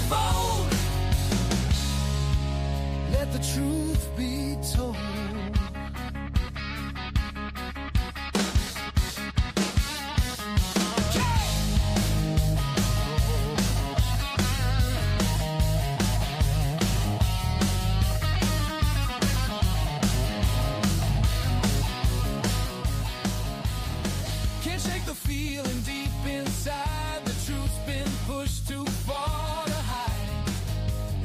fold. Let the truth be told. Can't shake the feeling deep inside. The truth's been pushed too far to hide.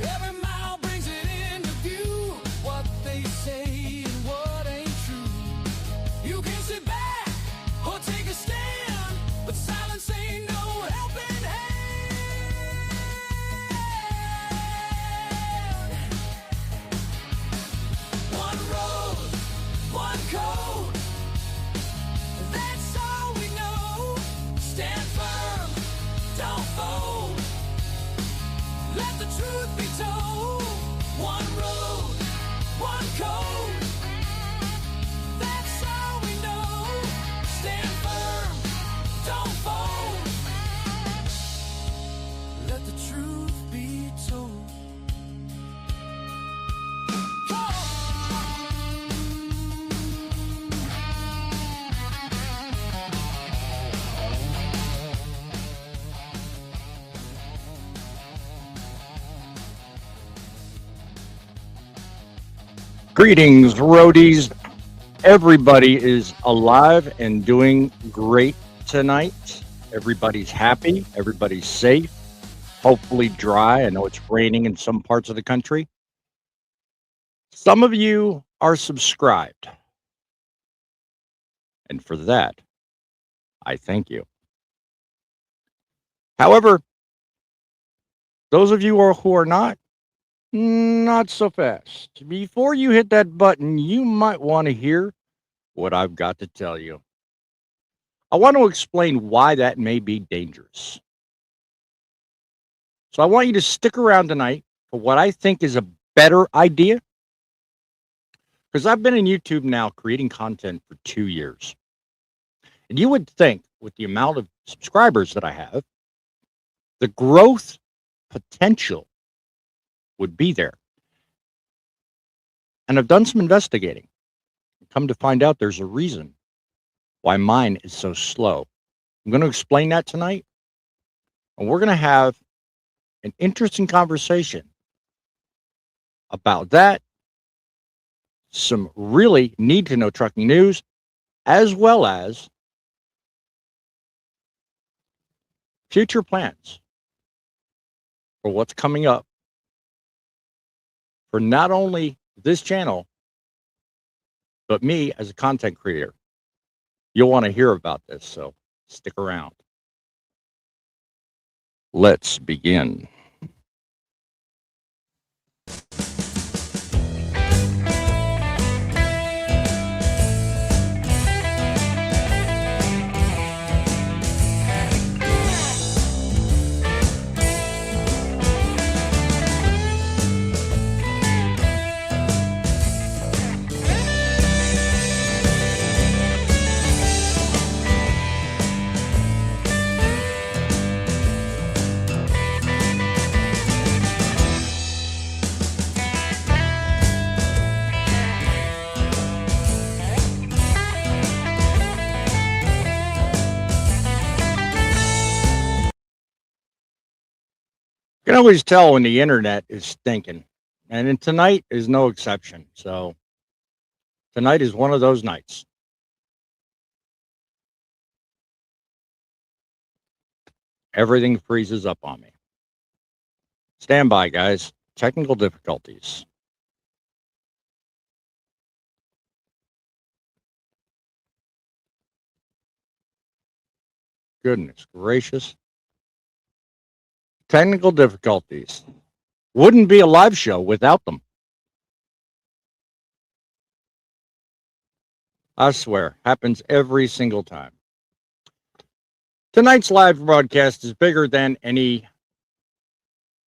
Every mile brings it into view. What they say and what ain't true. You can sit back or take a stand, but silence ain't no helping hand. One road, one code. That's all we know. Stand firm, don't fold. Let the truth be told. One road, one code. That's all we know. Stand firm, don't fold. Let the truth be told. Greetings, roadies. Everybody is alive and doing great tonight. Everybody's happy. Everybody's safe. Hopefully dry. I know it's raining in some parts of the country. Some of you are subscribed. And for that, I thank you. However, those of you who are not so fast. Before you hit that button, you might want to hear what I've got to tell you. I want to explain why that may be dangerous. So I want you to stick around tonight for what I think is a better idea. Because I've been in YouTube now creating content for 2 years. And you would think with the amount of subscribers that I have, the growth potential would be there. And I've done some investigating. Come to find out there's a reason why mine is so slow. I'm going to explain that tonight. And we're going to have an interesting conversation about that, some really need to know trucking news, as well as future plans for what's coming up for not only this channel, but me as a content creator. You'll want to hear about this, so stick around. Let's begin. You can always tell when the internet is stinking, and then tonight is no exception. So tonight is one of those nights. Everything freezes up on me. Stand by, guys. Technical difficulties. Goodness gracious. Technical difficulties. Wouldn't be a live show without them. I swear, happens every single time. Tonight's live broadcast is bigger than any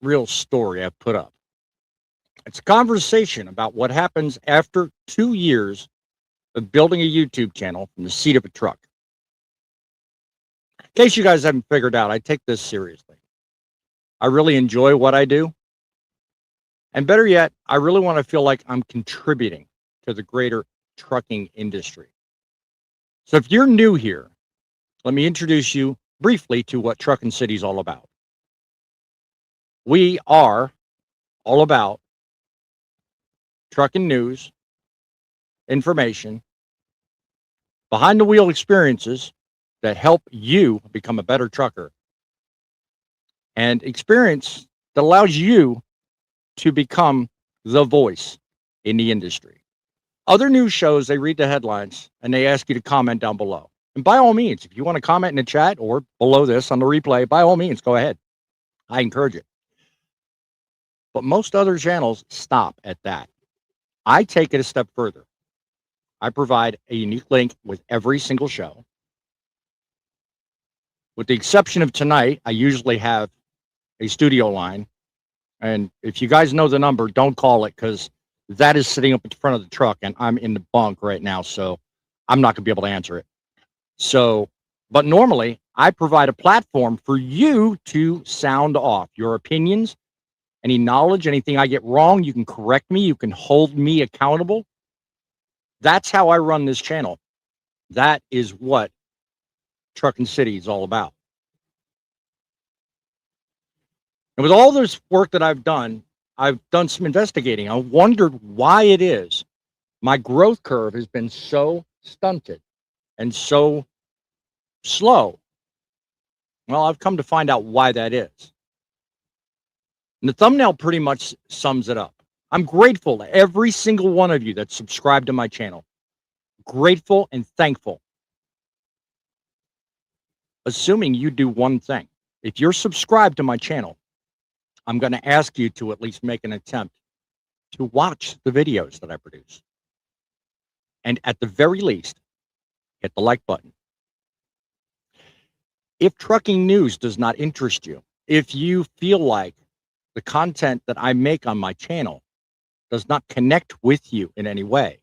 real story I've put up. It's a conversation about what happens after 2 years of building a YouTube channel from the seat of a truck. In case you guys haven't figured out, I take this seriously. I really enjoy what I do. And better yet, I really want to feel like I'm contributing to the greater trucking industry. So if you're new here, let me introduce you briefly to what Truckin' City is all about. We are all about trucking news, information, behind the wheel experiences that help you become a better trucker, and experience that allows you to become the voice in the industry. Other news shows, they read the headlines and they ask you to comment down below. And by all means, if you want to comment in the chat or below this on the replay, by all means, go ahead. I encourage it. But most other channels stop at that. I take it a step further. I provide a unique link with every single show. With the exception of tonight, I usually have a studio line. And if you guys know the number, don't call it, because that is sitting up at the front of the truck and I'm in the bunk right now. So I'm not going to be able to answer it. So, but normally I provide a platform for you to sound off your opinions, any knowledge, anything I get wrong. You can correct me. You can hold me accountable. That's how I run this channel. That is what Truckin' City is all about. And with all this work that I've done some investigating. I wondered why it is my growth curve has been so stunted and so slow. Well, I've come to find out why that is. And the thumbnail pretty much sums it up. I'm grateful to every single one of you that's subscribed to my channel. Grateful and thankful. Assuming you do one thing. If you're subscribed to my channel, I'm going to ask you to at least make an attempt to watch the videos that I produce. And at the very least, hit the like button. If trucking news does not interest you, if you feel like the content that I make on my channel does not connect with you in any way,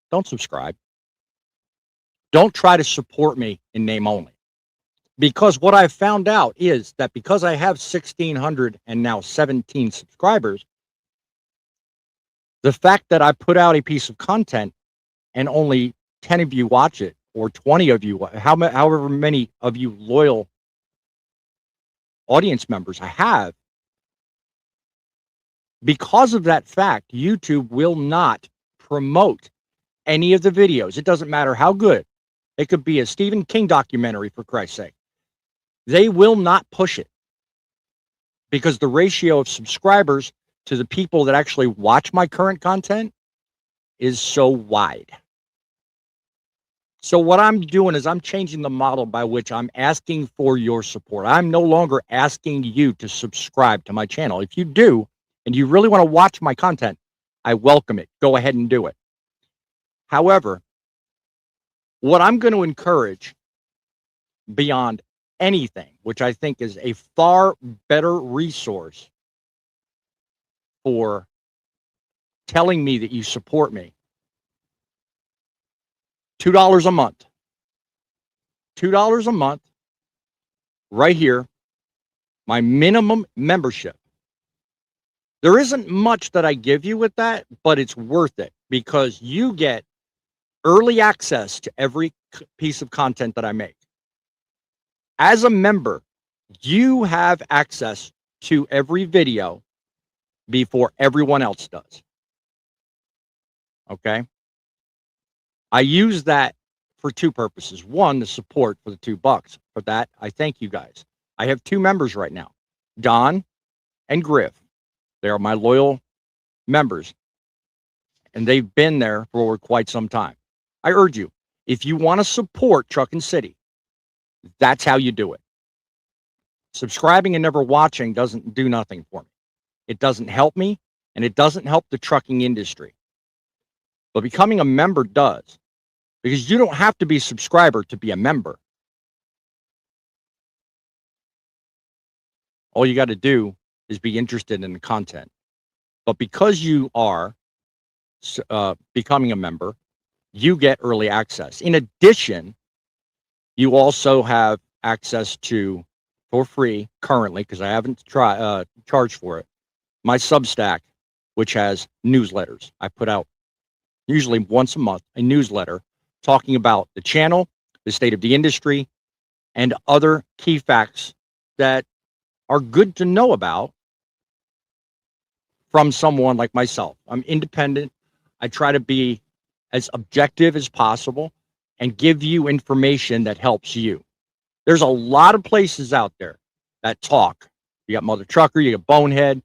don't subscribe. Don't try to support me in name only. Because what I've found out is that because I have 1,600 and now 17 subscribers, the fact that I put out a piece of content and only 10 of you watch it, or 20 of you, however many of you loyal audience members I have, because of that fact, YouTube will not promote any of the videos. It doesn't matter how good. It could be a Stephen King documentary, for Christ's sake. They will not push it because the ratio of subscribers to the people that actually watch my current content is so wide. So what I'm doing is I'm changing the model by which I'm asking for your support. I'm no longer asking you to subscribe to my channel. If you do, and you really want to watch my content, I welcome it. Go ahead and do it. However, what I'm going to encourage beyond anything, which I think is a far better resource for telling me that you support me, $2 a month. $2 a month, right here, my minimum membership. There isn't much that I give you with that, but it's worth it because you get early access to every piece of content that I make. As a member, you have access to every video before everyone else does. Okay? I use that for two purposes. One, the support for the $2. For that, I thank you guys. I have 2 members right now, Don and Griff. They are my loyal members, and they've been there for quite some time. I urge you, if you want to support Truckin' City, that's how you do it. Subscribing and never watching doesn't do nothing for me. It doesn't help me, and it doesn't help the trucking industry. But becoming a member does, because you don't have to be a subscriber to be a member. All you got to do is be interested in the content. But because you are becoming a member, you get early access. In addition, you also have access to for free currently, because I haven't charged for it, my Substack, which has newsletters. I put out usually once a month a newsletter talking about the channel, the state of the industry, and other key facts that are good to know about from someone like myself. I'm independent. I try to be as objective as possible and give you information that helps you. There's a lot of places out there that talk. You got Mother Trucker, you got Bonehead.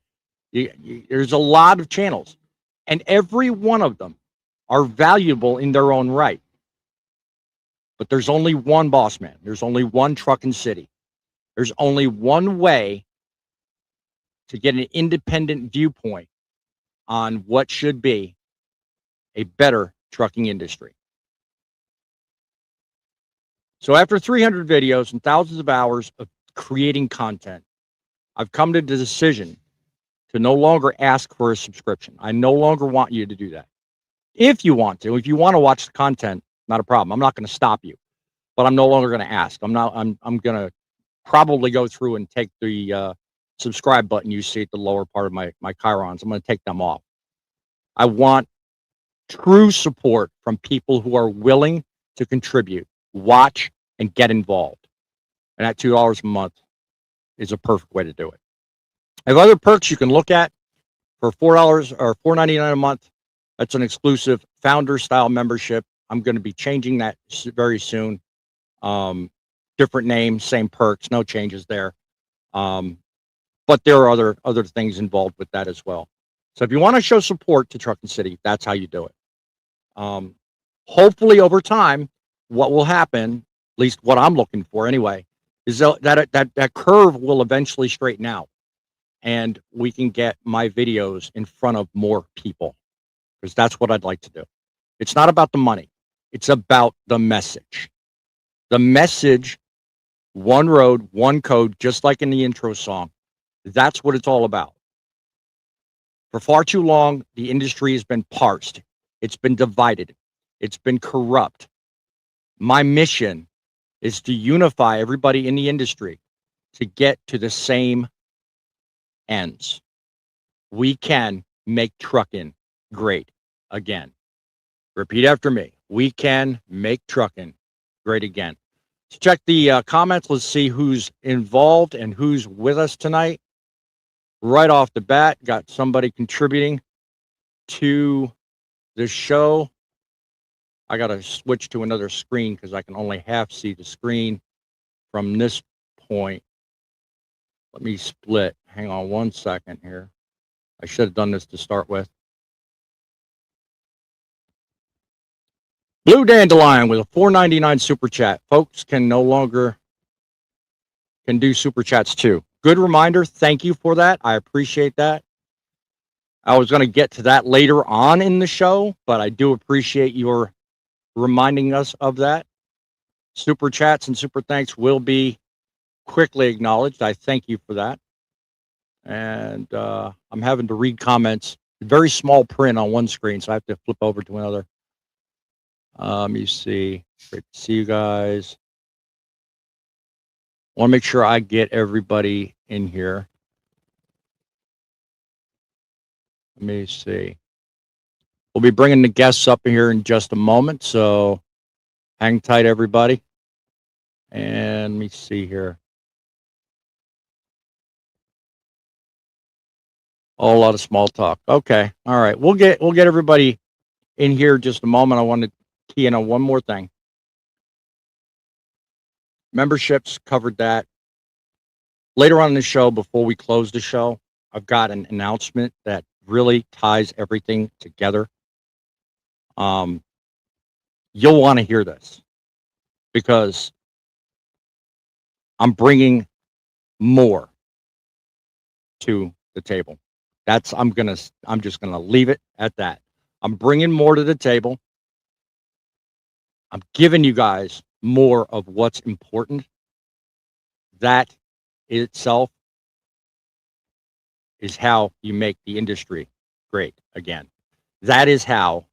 There's a lot of channels, and every one of them are valuable in their own right. But there's only one Boss Man. There's only one Truckin City. There's only one way to get an independent viewpoint on what should be a better trucking industry. So after 300 videos and thousands of hours of creating content, I've come to the decision to no longer ask for a subscription. I no longer want you to do that. If you want to watch the content, not a problem. I'm not going to stop you, but I'm no longer going to ask. I'm going to probably go through and take the subscribe button you see at the lower part of my chyrons. I'm going to take them off. I want true support from people who are willing to contribute, watch, and get involved. And at $2 a month is a perfect way to do it. I have other perks you can look at for $4 or $4.99 a month. That's an exclusive founder style membership. I'm going to be changing that very soon. Different name, same perks, no changes there. But there are other things involved with that as well. So if you want to show support to Truckin City, that's how you do it. Hopefully over time, what will happen, at least what I'm looking for anyway, is that curve will eventually straighten out, and we can get my videos in front of more people, because that's what I'd like to do. It's not about the money. It's about the message. The message, one road, one code, just like in the intro song. That's what it's all about. For far too long, the industry has been parsed. It's been divided. It's been corrupt. My mission is to unify everybody in the industry to get to the same ends. We can make trucking great again. Repeat after me. We can make trucking great again. Let's check the comments. Let's see who's involved and who's with us tonight. Right off the bat, got somebody contributing to the show. I got to switch to another screen because I can only half see the screen from this point. Let me split. Hang on one second here. I should have done this to start with. Blue Dandelion with a $4.99 super chat. Folks can do super chats too. Good reminder. Thank you for that. I appreciate that. I was going to get to that later on in the show, but I do appreciate your reminding us of that. Super chats and super thanks will be quickly acknowledged. I thank you for that. And I'm having to read comments. Very small print on one screen, so I have to flip over to another. Let me see. Great to see you guys. Want to make sure I get everybody in here. Let me see. We'll be bringing the guests up here in just a moment, so hang tight, everybody. And let me see here. A lot of small talk. Okay, all right. We'll get everybody in here in just a moment. I want to key in on one more thing. Memberships, covered that. Later on in the show, before we close the show, I've got an announcement that really ties everything together. You'll want to hear this because I'm bringing more to the table. I'm just gonna leave it at that. I'm bringing more to the table. I'm giving you guys more of what's important. That itself is how you make the industry great again. That is how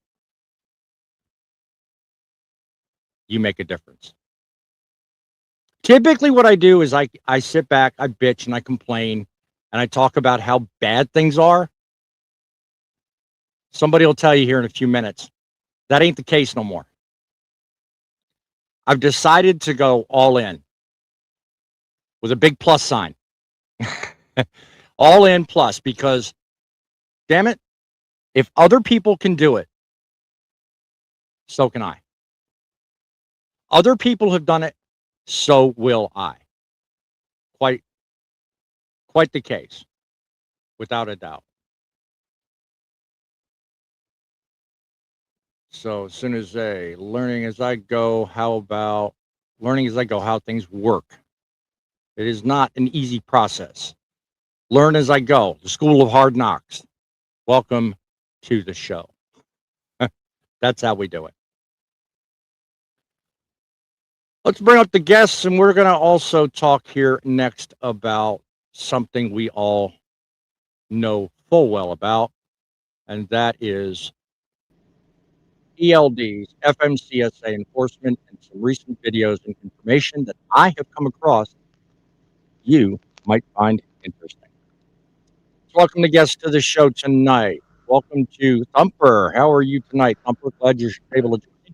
you make a difference. Typically what I do is I sit back, I bitch and I complain and I talk about how bad things are. Somebody will tell you here in a few minutes, that ain't the case no more. I've decided to go all in with a big plus sign. All in plus, because damn it, if other people can do it, so can I. Other people have done it, so will I. Quite the case, without a doubt. So as soon as learning as I go, how about learning as I go, how things work? It is not an easy process. Learn as I go, the school of hard knocks. Welcome to the show. That's how we do it. Let's bring up the guests, and we're going to also talk here next about something we all know full well about, and that is ELDs, FMCSA enforcement, and some recent videos and information that I have come across you might find interesting. So welcome the guests to the show tonight. Welcome to Thumper. How are you tonight, Thumper? Glad you're able to join me.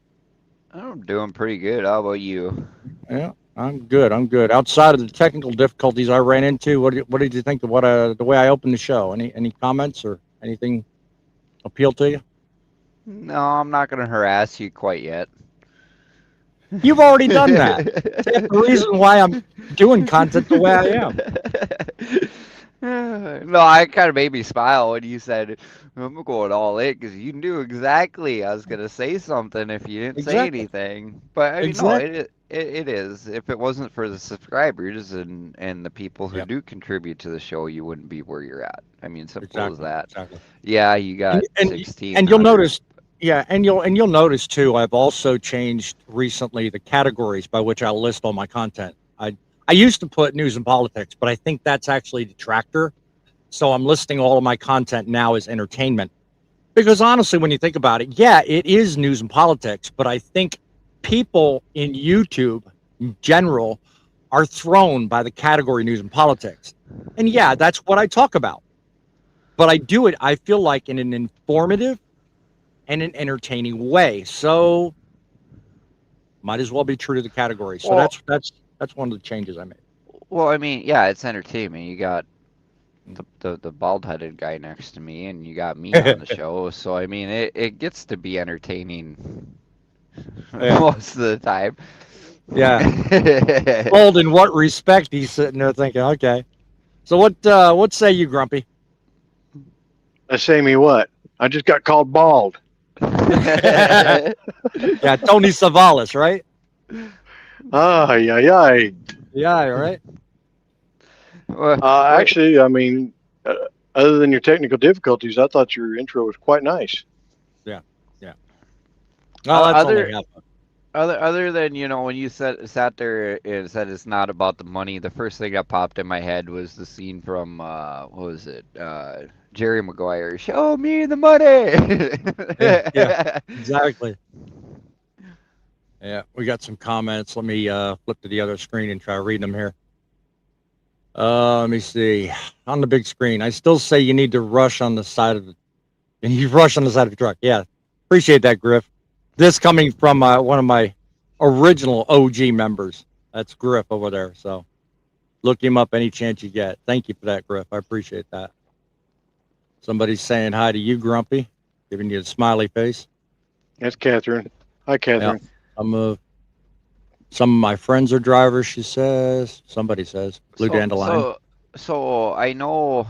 I'm doing pretty good. How about you? Yeah, I'm good. I'm good. Outside of the technical difficulties I ran into, what did you think of the way I opened the show? Any comments or anything appeal to you? No, I'm not going to harass you quite yet. You've already done that. That's the reason why I'm doing content the way I am. No, I kind of made me smile when you said, I'm going all in, because you knew exactly I was going to say something if you didn't say Exactly. anything. But, I mean, no, Exactly. it is. If it wasn't for the subscribers and the people who Yep. do contribute to the show, you wouldn't be where you're at. I mean, simple as Exactly. that. Exactly. Yeah, you got And you'll 1,600. notice, yeah, and you'll notice too. I've also changed recently the categories by which I list all my content. I used to put news and politics, but I think that's actually a detractor. So I'm listing all of my content now as entertainment. Because honestly, when you think about it, yeah, it is news and politics, but I think people in YouTube in general are thrown by the category news and politics. And yeah, that's what I talk about. But I do it, I feel like, in an informative and an entertaining way. So might as well be true to the category. So Well, that's one of the changes I made. well, I mean, yeah, it's entertainment. You got Mm. the bald-headed guy next to me, and you got me on the show. So I mean, it gets to be entertaining Yeah, most of the time. yeah. Bold in what respect? He's sitting there thinking, okay. So what say you, Grumpy? Say me what? I just got called bald. Yeah, Tony Savalas, right? Ah, yeah, yeah. Yeah, right. Well, Actually, I mean, uh, other than your technical difficulties, I thought your intro was quite nice. Yeah, yeah. Well, that's only other half. other than when you sat there and said it's not about the money, the first thing that popped in my head was the scene from what was it? Jerry Maguire. Show me the Yeah, yeah, money. exactly. Yeah, we got some comments. Let me flip to the other screen and try reading them here. Let me see. On the big screen, I still say you need to rush on the side of the. You rush on the side of the truck. Yeah, appreciate that, Griff. This coming from one of my original OG members. That's Griff over there. So look him up any chance you get. Thank you for that, Griff. I appreciate that. Somebody's saying hi to you, Grumpy, giving you a smiley face. That's Catherine. Hi, Catherine. Yeah. Some of my friends are drivers, she says. Somebody says. Blue So Dandelion. so so I know,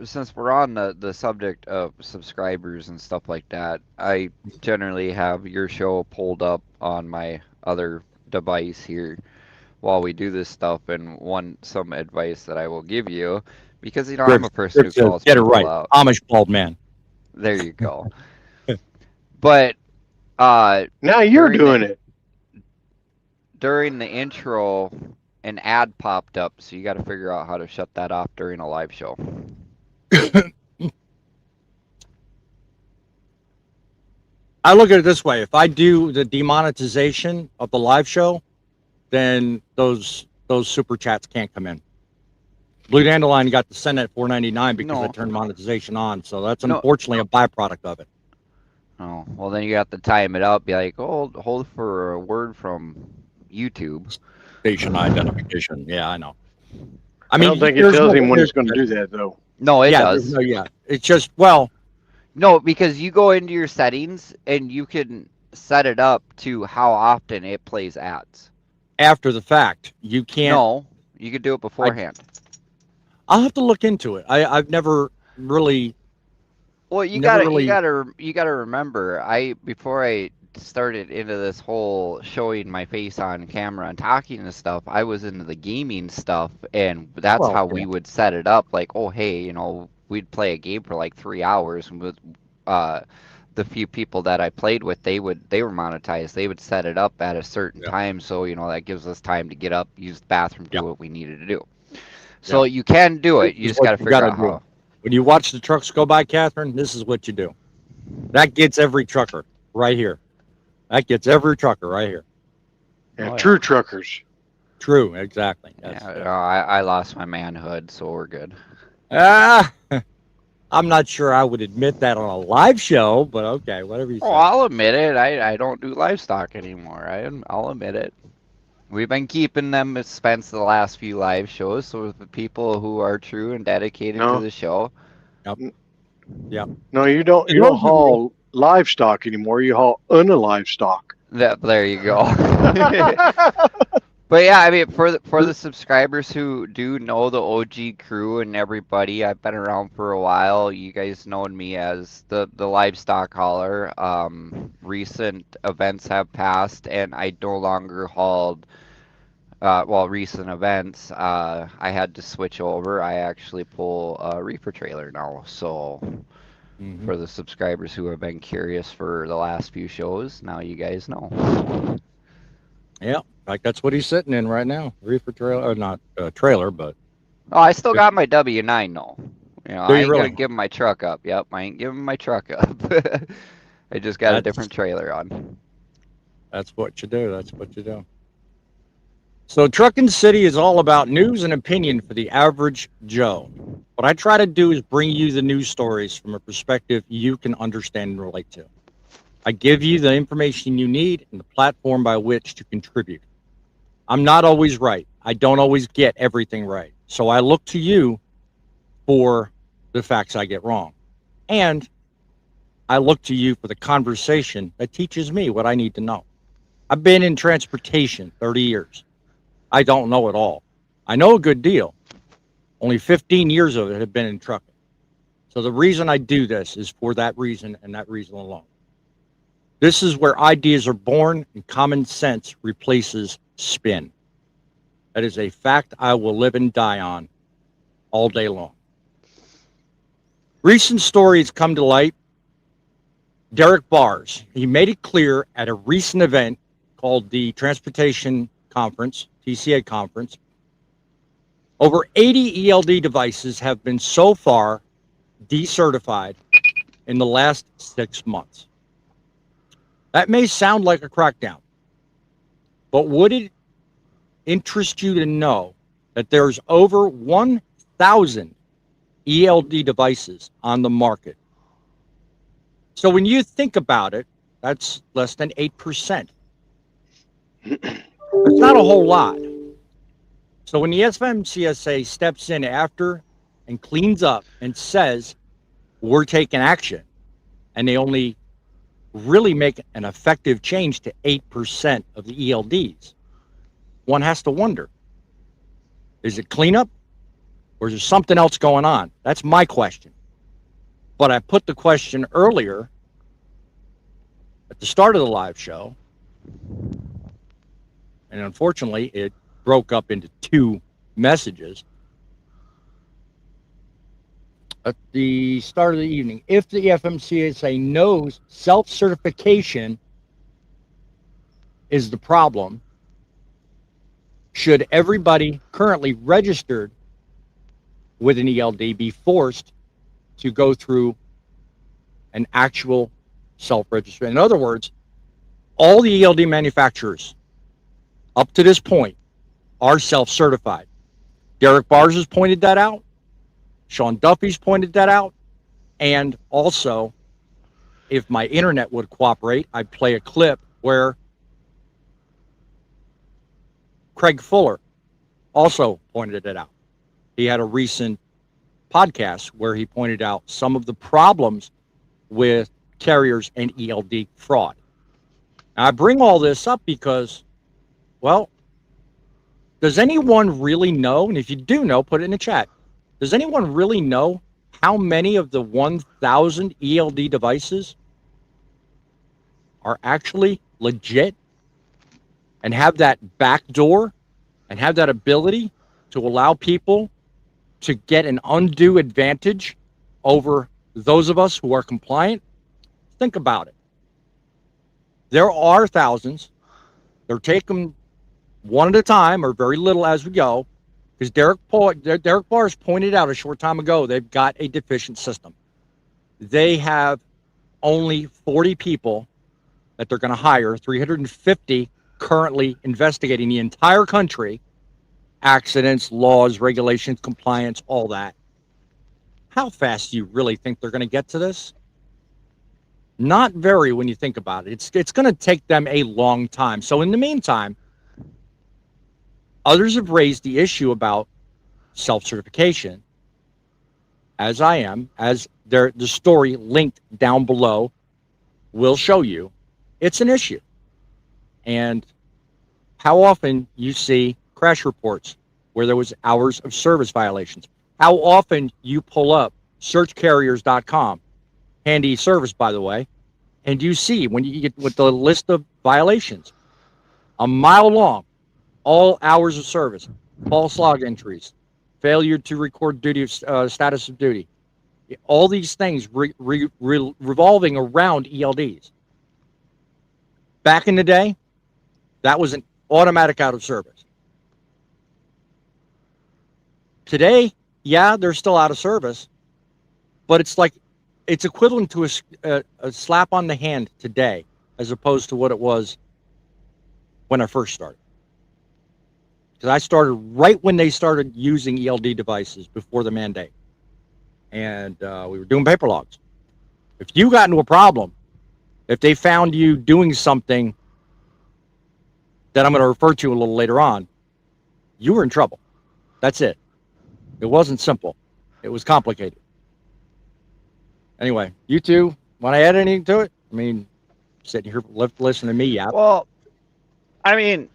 since we're on the subject of subscribers and stuff like that, I generally have your show pulled up on my other device here while we do this stuff, and some advice that I will give you, because Griff, I'm a person Griff who says, calls get it people right. out. Amish bald man. There you go. But Now you're during the doing it. during the intro, an ad popped up, so you got to figure out how to shut that off during a live show. I look at it this way. If I do the demonetization of the live show, then those those super chats can't come in. Blue Dandelion got to send at $4.99 because I turned monetization on. So that's unfortunately a byproduct of it. Oh, well, then you have to time it up. Be like, oh, hold for a word from YouTube. Station identification. Yeah, I know. I don't think it tells him when it's going to do that, though. No, it does. It's just, well. No, because you go into your settings and you can set it up to how often it plays ads. After the fact, you can't. No, you could do it beforehand. I'll have to look into it. I've never really. Well, you gotta remember, before I started into this whole showing my face on camera and talking and stuff, I was into the gaming stuff, and that's how we would set it up. Like, oh, hey, you know, we'd play a game for like 3 hours, and with the few people that I played with, they were monetized. They would set it up at a certain time, so you know that gives us time to get up, use the bathroom, do what we needed to do. So you can do it. You just got to figure out how. When you watch the trucks go by, Catherine, this is what you do. That gets every trucker right here. That gets every trucker right here. Yeah, true truckers. True, exactly. I lost my manhood, so we're good. I'm not sure I would admit that on a live show, but okay, whatever you say. Oh, I'll admit it. I don't do livestock anymore. I'll admit it. We've been keeping them expense the last few live shows, so the people who are true and dedicated to the show. Yep. No, you don't. You don't haul livestock anymore. You haul unalivestock. There you go. But yeah, I mean, for the subscribers who do know the OG crew and everybody, I've been around for a while. You guys know me as the livestock hauler. Recent events have passed, and I no longer hauled. Recent events, I had to switch over. I actually pull a reefer trailer now. So for the subscribers who have been curious for the last few shows, now you guys know. Yeah, like that's what he's sitting in right now. Reefer trailer, or not trailer, but. Oh, I still got my W9 though. You know, I ain't gonna give my truck up. Yep, I ain't giving my truck up. I just got a different trailer on. That's what you do. That's what you do. So Truckin City is all about news and opinion for the average Joe. What I try to do is bring you the news stories from a perspective you can understand and relate to. I give you the information you need and the platform by which to contribute. I'm not always right. I don't always get everything right. So I look to you for the facts I get wrong. And I look to you for the conversation that teaches me what I need to know. I've been in transportation 30 years. I don't know it all. I know a good deal. Only 15 years of it have been in trucking. So the reason I do this is for that reason and that reason alone. This is where ideas are born and common sense replaces spin. That is a fact I will live and die on all day long. Recent stories come to light. Derek Bars, he made it clear at a recent event called the Transportation Conference, TCA Conference. Over 80 ELD devices have been so far decertified in the last 6 months. That may sound like a crackdown, but would it interest you to know that there's over 1,000 ELD devices on the market? So when you think about it, that's less than 8%. It's not a whole lot. So when the FMCSA steps in after and cleans up and says, we're taking action, and they only really make an effective change to 8% of the ELDs, one has to wonder, is it cleanup or is there something else going on? That's my question. But I put the question earlier at the start of the live show, and unfortunately it broke up into 2 messages. At the start of the evening, if the FMCSA knows self-certification is the problem, should everybody currently registered with an ELD be forced to go through an actual self-registration? In other words, all the ELD manufacturers up to this point are self-certified. Derek Bars has pointed that out. Sean Duffy's pointed that out. And also, if my internet would cooperate, I'd play a clip where Craig Fuller also pointed it out. He had a recent podcast where he pointed out some of the problems with carriers and ELD fraud. Now, I bring all this up because, well, does anyone really know, and if you do know, put it in the chat, does anyone really know how many of the 1,000 ELD devices are actually legit and have that back door and have that ability to allow people to get an undue advantage over those of us who are compliant? Think about it. There are thousands. They're taken one at a time or very little as we go, because Derek Bars pointed out a short time ago they've got a deficient system. They have only 40 people that they're going to hire, 350 currently investigating the entire country, accidents, laws, regulations, compliance, all that. How fast do you really think they're going to get to this? Not very when you think about it. It's going to take them a long time. So in the meantime, others have raised the issue about self-certification, as I am, as the story linked down below will show you. It's an issue. And how often you see crash reports where there was hours of service violations. How often you pull up searchcarriers.com, handy service, by the way, and you see when you get with the list of violations, a mile long, all hours of service, false log entries, failure to record duty status of duty, all these things revolving around ELDs. Back in the day, that was an automatic out of service. Today, yeah, they're still out of service, but it's equivalent to a slap on the hand today, as opposed to what it was when I first started. Because I started right when they started using ELD devices before the mandate, and we were doing paper logs. If you got into a problem, if they found you doing something that I'm going to refer to a little later on, you were in trouble. That's it. It wasn't simple. It was complicated. Anyway, you two, want to add anything to it? I mean, sitting here listening to me, yeah. Well, I mean,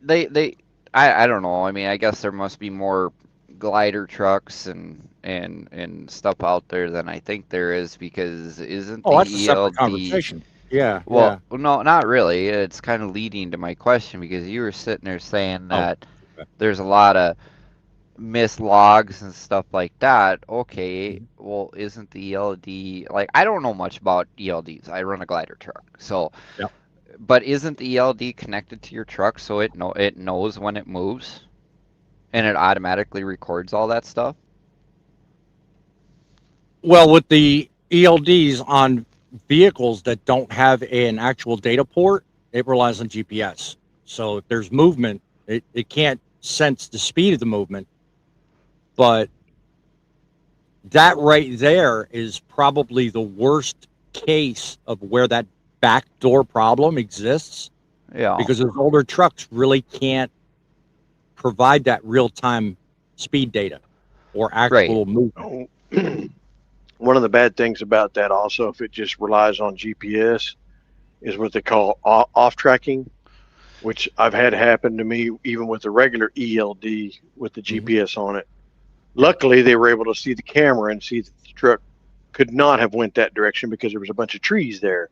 I don't know. I mean, I guess there must be more glider trucks and stuff out there than I think there is, because isn't the that's a separate ELD conversation. Yeah. Well, no, not really. It's kind of leading to my question, because you were sitting there saying that there's a lot of missed logs and stuff like that. Okay, well, isn't the ELD, like, I don't know much about ELDs. I run a glider truck, so. Yep. But isn't the ELD connected to your truck so it knows when it moves, and it automatically records all that stuff? Well, with the ELDs on vehicles that don't have an actual data port, it relies on GPS. So if there's movement, it can't sense the speed of the movement. But that right there is probably the worst case of where that backdoor problem exists. Yeah. Because those older trucks really can't provide that real-time speed data or actual movement. One of the bad things about that also, if it just relies on GPS, is what they call off tracking, which I've had happen to me even with the regular ELD with the GPS on it. Luckily, they were able to see the camera and see that the truck could not have went that direction because there was a bunch of trees there.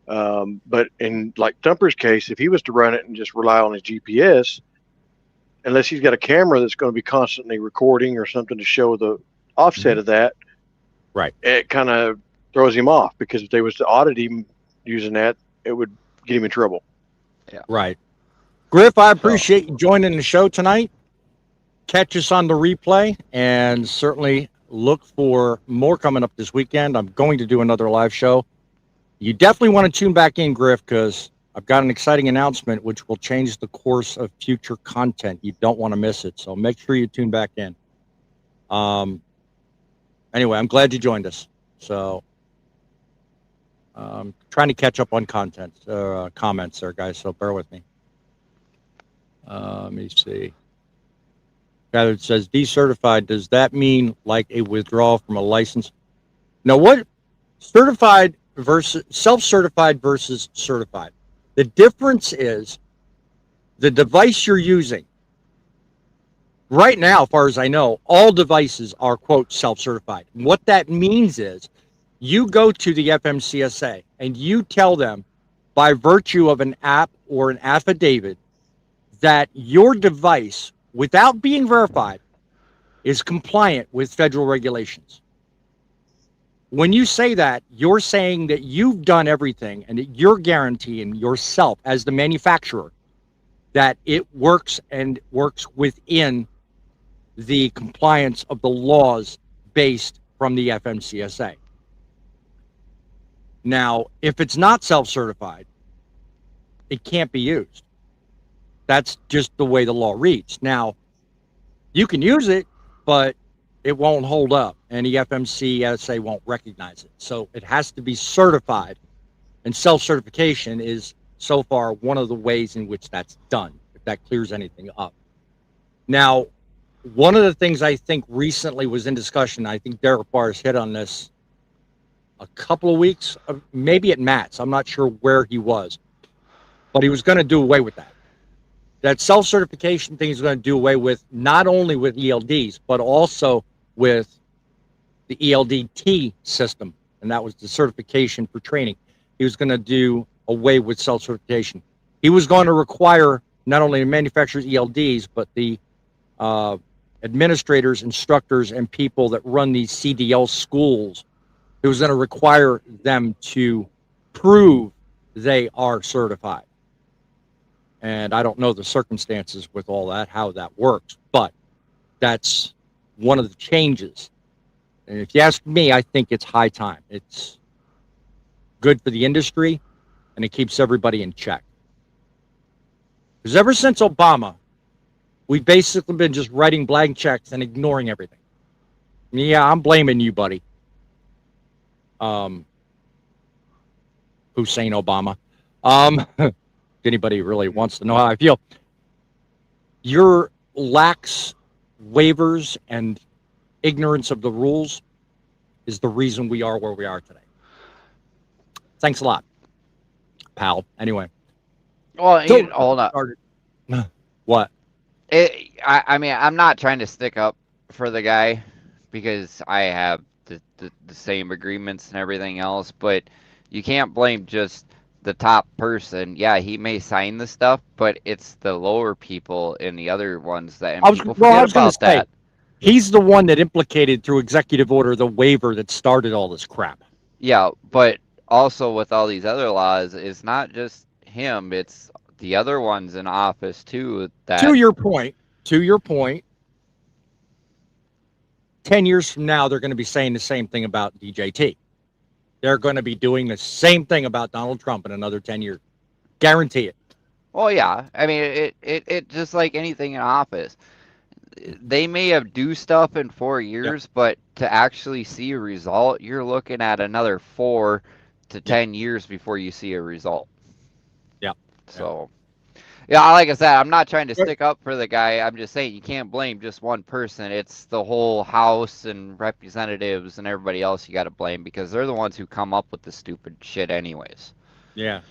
But in like Thumper's case, if he was to run it and just rely on his GPS, unless he's got a camera that's going to be constantly recording or something to show the offset of that, right, it kind of throws him off, because if they was to audit him using that, it would get him in trouble. Yeah. Right. Griff, I appreciate you joining the show tonight. Catch us on the replay, and certainly look for more coming up this weekend. I'm going to do another live show. You definitely want to tune back in, Griff, because I've got an exciting announcement which will change the course of future content. You don't want to miss it, so make sure you tune back in. Anyway, I'm glad you joined us. So, trying to catch up on content, comments there, guys, so bear with me. Let me see. It says decertified. Does that mean like a withdrawal from a license? No, what certified versus self-certified versus certified? The difference is the device you're using. Right now, as far as I know, all devices are, quote, self-certified. What that means is you go to the FMCSA and you tell them by virtue of an app or an affidavit that your device, without being verified, is compliant with federal regulations. When you say that, you're saying that you've done everything and that you're guaranteeing yourself as the manufacturer that it works and works within the compliance of the laws based from the FMCSA. Now, if it's not self-certified, it can't be used. That's just the way the law reads. Now, you can use it, but it won't hold up, and the FMCSA won't recognize it. So it has to be certified, and self-certification is so far one of the ways in which that's done, if that clears anything up. Now, one of the things I think recently was in discussion, I think Derek Barrs hit on this a couple of weeks, maybe at Matt's, I'm not sure where he was, but he was going to do away with that. That self-certification thing is going to do away with not only with ELDs, but also with the ELDT system, and that was the certification for training. He was going to do away with self-certification. He was going to require not only the manufacturers' ELDs, but the administrators, instructors, and people that run these CDL schools. He was going to require them to prove they are certified. And I don't know the circumstances with all that, how that works, but that's one of the changes. And if you ask me, I think it's high time. It's good for the industry, and it keeps everybody in check. Because ever since Obama, we've basically been just writing blank checks and ignoring everything. Yeah, I'm blaming you, buddy. Hussein Obama. If anybody really wants to know how I feel. Your lax waivers and ignorance of the rules is the reason we are where we are today. Thanks a lot, pal. Anyway. Well, so, hold on. What? I mean, I'm not trying to stick up for the guy because I have the same agreements and everything else, but you can't blame just the top person. Yeah, he may sign the stuff, but it's the lower people and the other ones that people forget about that. He's the one that implicated through executive order the waiver that started all this crap. Yeah, but also with all these other laws, it's not just him, it's the other ones in office too. That to your point, 10 years from now, they're going to be saying the same thing about DJT. They're going to be doing the same thing about Donald Trump in another 10 years. Guarantee it. Well, yeah. I mean, it just like anything in office. They may have do stuff in 4 years, but to actually see a result, you're looking at another 4 to 10 years before you see a result. Yeah. So, yeah, like I said, I'm not trying to stick up for the guy. I'm just saying you can't blame just one person. It's the whole House and representatives and everybody else you got to blame because they're the ones who come up with the stupid shit anyways. Yeah.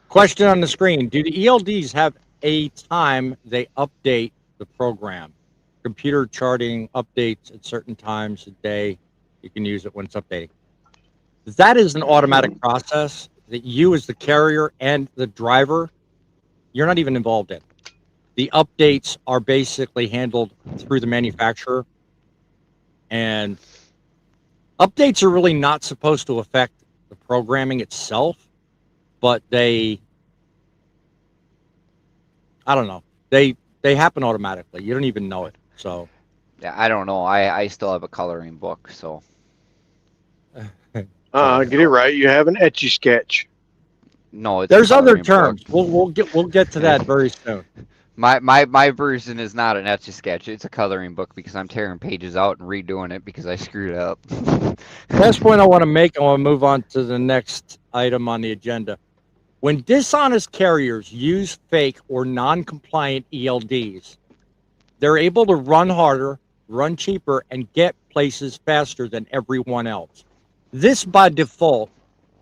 Question on the screen. Do the ELDs have a time they update the program? Computer charting updates at certain times a day. You can use it when it's updating. That is an automatic process that you as the carrier and the driver, you're not even involved in. The updates are basically handled through the manufacturer. And updates are really not supposed to affect the programming itself, but I don't know. They happen automatically. You don't even know it. So, yeah, I don't know. I still have a coloring book, so. Get it right. You have an Etch-a-Sketch. No, it's There's other coloring terms. book. We'll get to that very soon. My version is not an etch a sketch. It's a coloring book because I'm tearing pages out and redoing it because I screwed up. Last point I want to make, I want to move on to the next item on the agenda. When dishonest carriers use fake or non-compliant ELDs, they're able to run harder, run cheaper, and get places faster than everyone else. This, by default,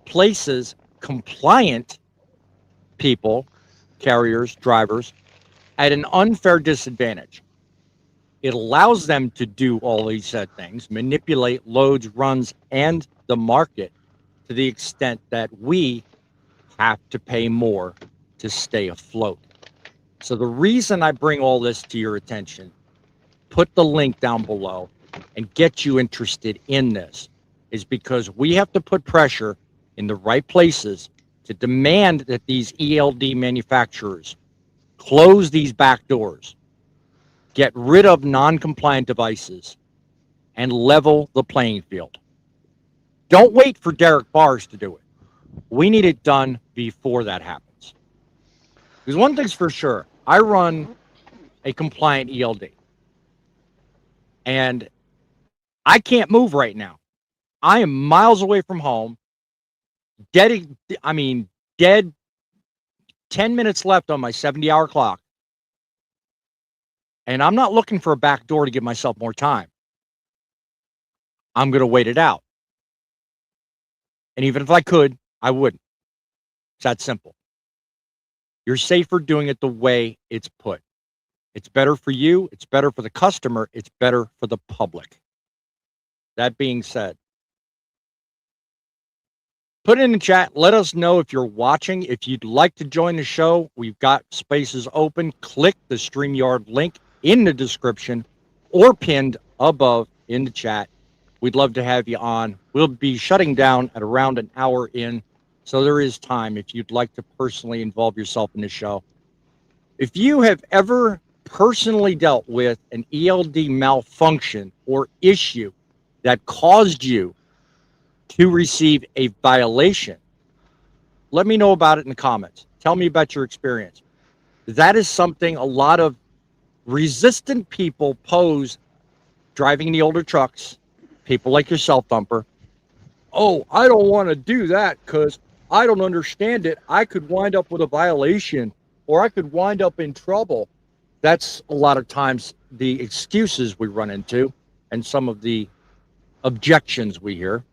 places compliant people, carriers, drivers, at an unfair disadvantage. It allows them to do all these said things, manipulate loads, runs, and the market to the extent that we have to pay more to stay afloat. So the reason I bring all this to your attention, put the link down below and get you interested in this, is because we have to put pressure in the right places to demand that these ELD manufacturers close these back doors, get rid of non-compliant devices, and level the playing field. Don't wait for Derek Bars to do it. We need it done before that happens. Because one thing's for sure, I run a compliant ELD. And I can't move right now. I am miles away from home. Dead 10 minutes left on my 70-hour clock. And I'm not looking for a back door to give myself more time. I'm going to wait it out. And even if I could, I wouldn't. It's that simple. You're safer doing it the way it's put. It's better for you. It's better for the customer. It's better for the public. That being said, put it in the chat. Let us know if you're watching. If you'd like to join the show, we've got spaces open. Click the StreamYard link in the description or pinned above in the chat. We'd love to have you on. We'll be shutting down at around an hour in, so there is time if you'd like to personally involve yourself in the show. If you have ever personally dealt with an ELD malfunction or issue that caused you to receive a violation, let me know about it in the comments. Tell me about your experience. That is something a lot of resistant people pose driving the older trucks, people like yourself, Thumper. Oh, I don't want to do that because I don't understand it. I could wind up with a violation or I could wind up in trouble. That's a lot of times the excuses we run into and some of the objections we hear.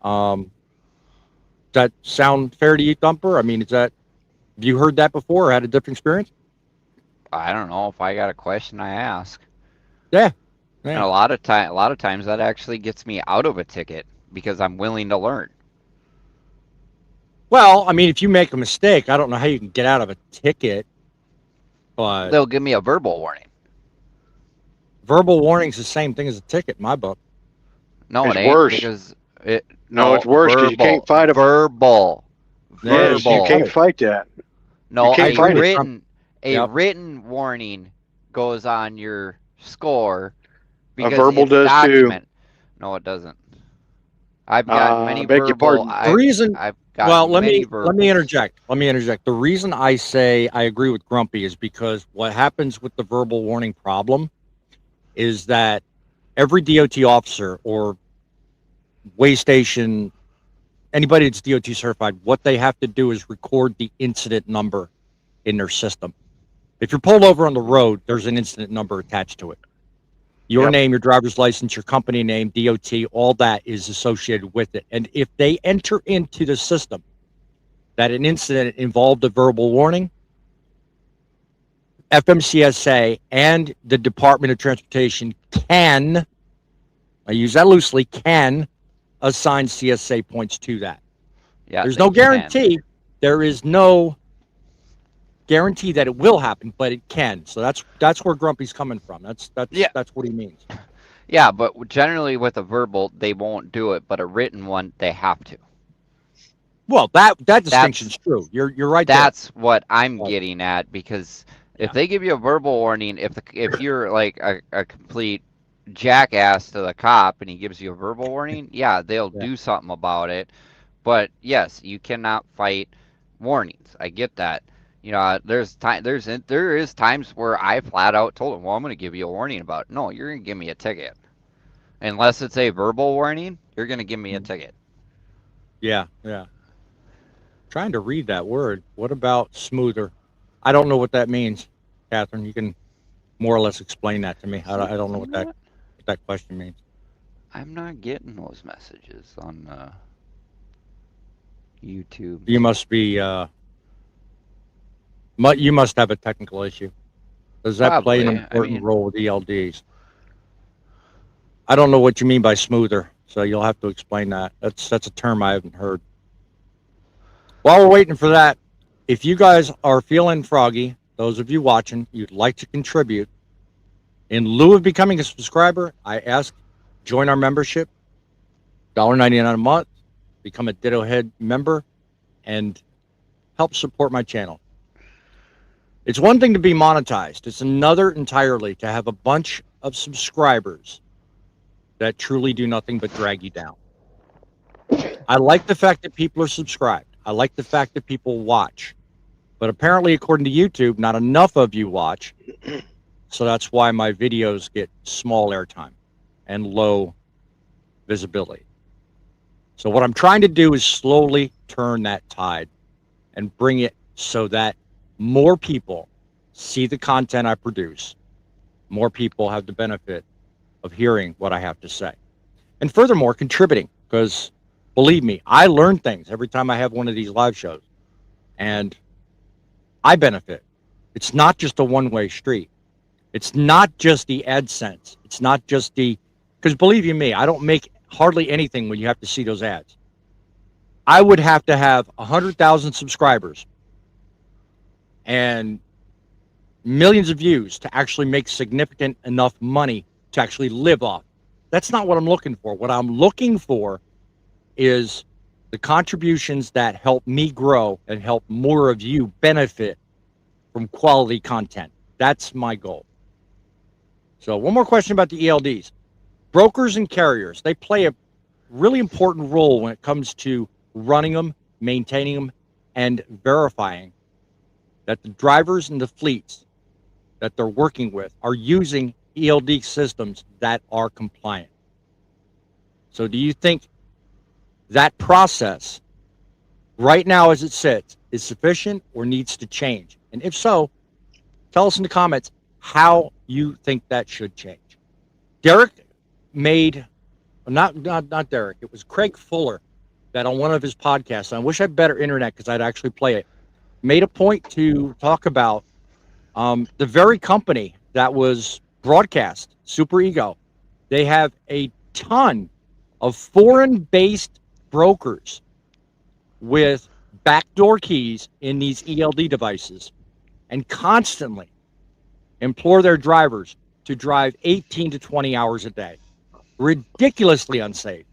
Does that sound fair to you, Thumper? I mean, have you heard that before or had a different experience? I don't know. If I got a question, I ask. Yeah. And a lot of times that actually gets me out of a ticket because I'm willing to learn. Well, I mean, if you make a mistake, I don't know how you can get out of a ticket, but They'll give me a verbal warning. verbal warning's the same thing as a ticket in my book. No, It's it ain't worse. because it's worse because you can't fight a verbal. Yes, you can't fight that. No, You can't fight it. written warning goes on your score because verbal it's does too. document. No, it doesn't. I've gotten many beg your verbal. pardon. The reason, I've gotten well, let many me verbals. interject. The reason I say I agree with Grumpy is because what happens with the verbal warning problem is that every DOT officer or way station, anybody that's DOT certified, what they have to do is record the incident number in their system. If you're pulled over on the road, there's an incident number attached to it. Your name, your driver's license, your company name, DOT, all that is associated with it. And if they enter into the system that an incident involved a verbal warning, FMCSA and the Department of Transportation can, I use that loosely, can assign CSA points to that. Yeah, There's no guarantee. There is no guarantee that it will happen, but it can. So that's where Grumpy's coming from. That's what he means. Yeah, but generally with a verbal, they won't do it, but a written one, they have to. Well, that distinction's true. You're right. That's what I'm getting at, because if they give you a verbal warning, if you're like a complete jackass to the cop and he gives you a verbal warning, they'll do something about it. But yes, you cannot fight warnings. I get that. You know, there is times where I flat out told him, "Well, I'm going to give you a warning about it." No, you're going to give me a ticket. Unless it's a verbal warning, you're going to give me a ticket. Yeah, yeah. Trying to read that word. What about smoother? I don't know what that means, Catherine. You can more or less explain that to me. I don't know what that question means. I'm not getting those messages on YouTube. You must be. You must have a technical issue. Does that play an Probably. I important mean, role with ELDs? I don't know what you mean by smoother, so you'll have to explain that. That's a term I haven't heard. While we're waiting for that, if you guys are feeling froggy, those of you watching, you'd like to contribute, in lieu of becoming a subscriber, I ask join our membership, $1.99 a month, become a Ditto Head member, and help support my channel. It's one thing to be monetized. It's another entirely to have a bunch of subscribers that truly do nothing but drag you down. I like the fact that people are subscribed. I like the fact that people watch. But apparently, according to YouTube, not enough of you watch. So that's why my videos get small airtime and low visibility. So what I'm trying to do is slowly turn that tide and bring it so that more people see the content I produce. More people have the benefit of hearing what I have to say. And furthermore, contributing, because believe me, I learn things every time I have one of these live shows. And I benefit. It's not just a one-way street. It's not just the AdSense. It's not just because believe you me, I don't make hardly anything when you have to see those ads. I would have to have 100,000 subscribers and millions of views to actually make significant enough money to actually live off. That's not what I'm looking for. What I'm looking for is the contributions that help me grow and help more of you benefit from quality content. That's my goal. So one more question about the ELDs. Brokers and carriers, they play a really important role when it comes to running them, maintaining them, and verifying that the drivers and the fleets that they're working with are using ELD systems that are compliant. So do you think that process right now as it sits is sufficient or needs to change? And if so, tell us in the comments how you think that should change. Derek made, not Derek, it was Craig Fuller that on one of his podcasts, and I wish I had better internet because I'd actually play it, made a point to talk about the very company that was broadcast, Super Ego. They have a ton of foreign-based brokers with backdoor keys in these ELD devices and constantly implore their drivers to drive 18 to 20 hours a day. Ridiculously unsafe.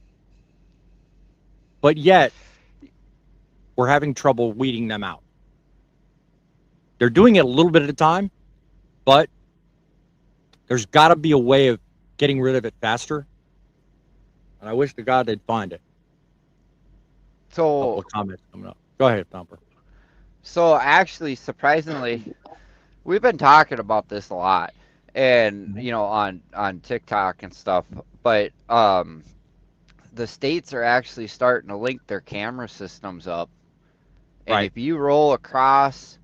But yet, we're having trouble weeding them out. They're doing it a little bit at a time, but there's got to be a way of getting rid of it faster. And I wish to God they'd find it. A couple of comments coming up. Go ahead, Thumper. So actually, surprisingly, we've been talking about this a lot, and you know, on TikTok and stuff. But the states are actually starting to link their camera systems up, and if you roll across